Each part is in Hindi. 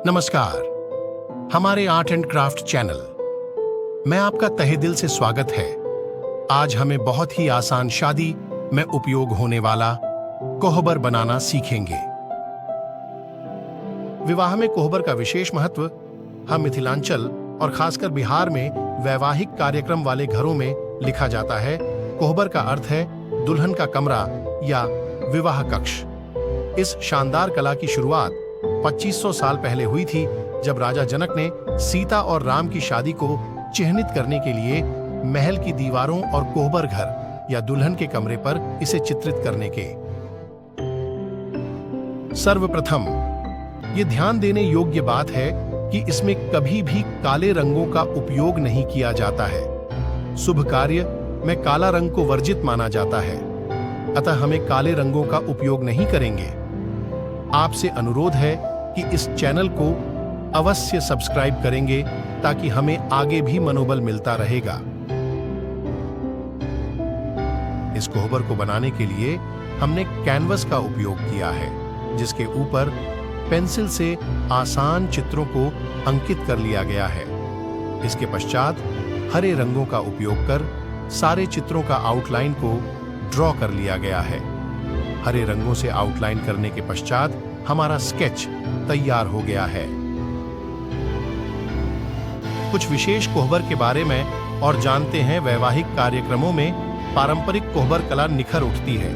नमस्कार, हमारे आर्ट एंड क्राफ्ट चैनल में आपका तहे दिल से स्वागत है। आज हमें बहुत ही आसान शादी में उपयोग होने वाला कोहबर बनाना सीखेंगे। विवाह में कोहबर का विशेष महत्व हम मिथिलांचल और खासकर बिहार में वैवाहिक कार्यक्रम वाले घरों में लिखा जाता है। कोहबर का अर्थ है दुल्हन का कमरा या विवाह कक्ष। इस शानदार कला की शुरुआत 2500 साल पहले हुई थी, जब राजा जनक ने सीता और राम की शादी को चिह्नित करने के लिए महल की दीवारों और कोहबर घर या दुल्हन के कमरे पर इसे चित्रित करने के। सर्वप्रथम ये ध्यान देने योग्य बात है कि इसमें कभी भी काले रंगों का उपयोग नहीं किया जाता है। शुभ कार्य में काला रंग को वर्जित माना जाता है, अतः हमें काले रंगों का उपयोग नहीं करेंगे। आपसे अनुरोध है कि इस चैनल को अवश्य सब्सक्राइब करेंगे ताकि हमें आगे भी मनोबल मिलता रहेगा। इस कोहबर को बनाने के लिए हमने कैनवस का उपयोग किया है, जिसके ऊपर पेंसिल से आसान चित्रों को अंकित कर लिया गया है। इसके पश्चात हरे रंगों का उपयोग कर सारे चित्रों का आउटलाइन को ड्रॉ कर लिया गया है। हरे रंगों से आउटलाइन करने के पश्चात हमारा स्केच तैयार हो गया है। कुछ विशेष कोहबर के बारे में और जानते हैं। वैवाहिक कार्यक्रमों में पारंपरिक कोहबर कला निखर उठती है।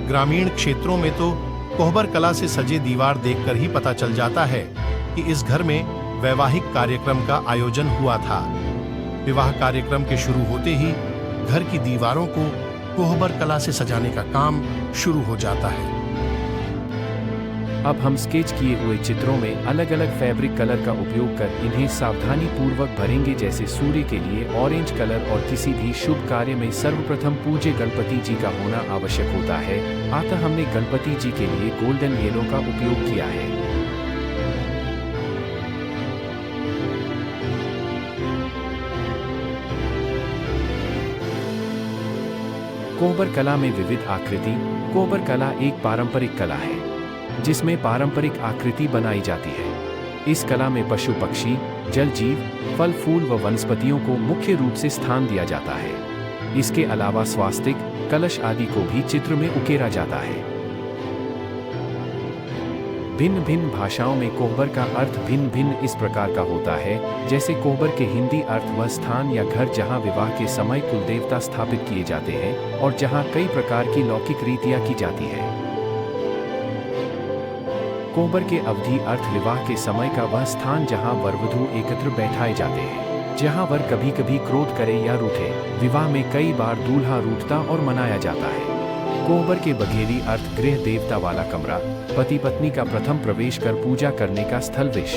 ग्रामीण क्षेत्रों में तो कोहबर कला से सजे दीवार देखकर ही पता चल जाता है कि इस घर में वैवाहिक कार्यक्रम का आयोजन हुआ था। विवाह कार्यक्रम के शुरू होते ही घर की दीवारों को कोहबर कला से सजाने का काम शुरू हो जाता है। अब हम स्केच किए हुए चित्रों में अलग अलग फैब्रिक कलर का उपयोग कर इन्हें सावधानी पूर्वक भरेंगे। जैसे सूर्य के लिए ऑरेंज कलर और किसी भी शुभ कार्य में सर्वप्रथम पूज्य गणपति जी का होना आवश्यक होता है, अतः हमने गणपति जी के लिए गोल्डन येलो का उपयोग किया है। कोहबर कला में विविध आकृति। कोहबर कला एक पारंपरिक कला है जिसमें पारंपरिक आकृति बनाई जाती है। इस कला में पशु पक्षी, जल जीव, फल फूल व वनस्पतियों को मुख्य रूप से स्थान दिया जाता है। इसके अलावा स्वास्तिक, कलश आदि को भी चित्र में उकेरा जाता है। भिन्न भिन्न भाषाओं में कोहबर का अर्थ भिन्न भिन्न इस प्रकार का होता है। जैसे कोहबर के हिंदी अर्थ वह स्थान या घर जहां विवाह के समय कुलदेवता स्थापित किए जाते हैं और जहां कई प्रकार की लौकिक रीतियां की जाती है। कोहबर के अवधि अर्थ विवाह के समय का वह स्थान जहां वर वधू एकत्र बैठाए जाते हैं, जहां वर कभी कभी क्रोध करे या रूठे। विवाह में कई बार दूल्हा रूठता और मनाया जाता है। कोहबर के बघेली अर्थ गृह देवता वाला कमरा, पति पत्नी का प्रथम प्रवेश कर पूजा करने का स्थल विश।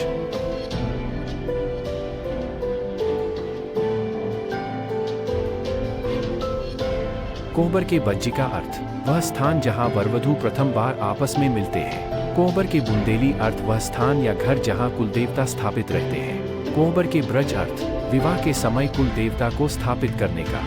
कोहबर के बज्जी का अर्थ वह स्थान जहां वर वधू प्रथम बार आपस में मिलते हैं। कोहबर के बुंदेली अर्थ वह स्थान या घर जहां कुलदेवता स्थापित रहते हैं। कोहबर के ब्रज अर्थ विवाह के समय कुलदेवता को स्थापित करने का।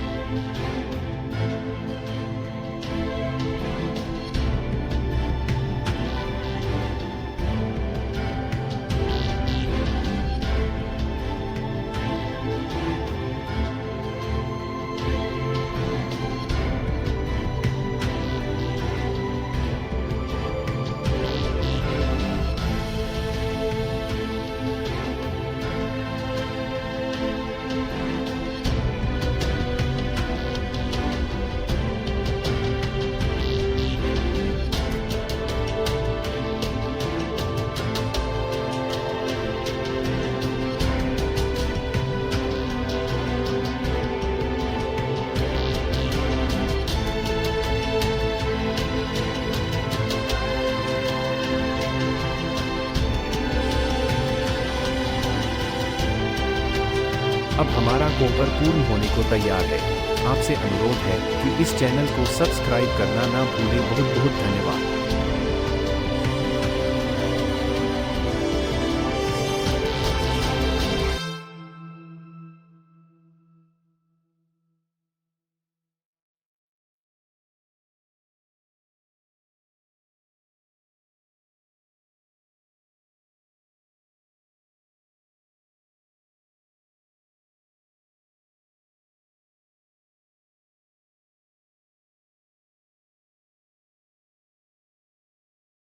अब हमारा कोहबर पूर्ण होने को तैयार है। आपसे अनुरोध है कि इस चैनल को सब्सक्राइब करना ना भूलें। बहुत बहुत धन्यवाद।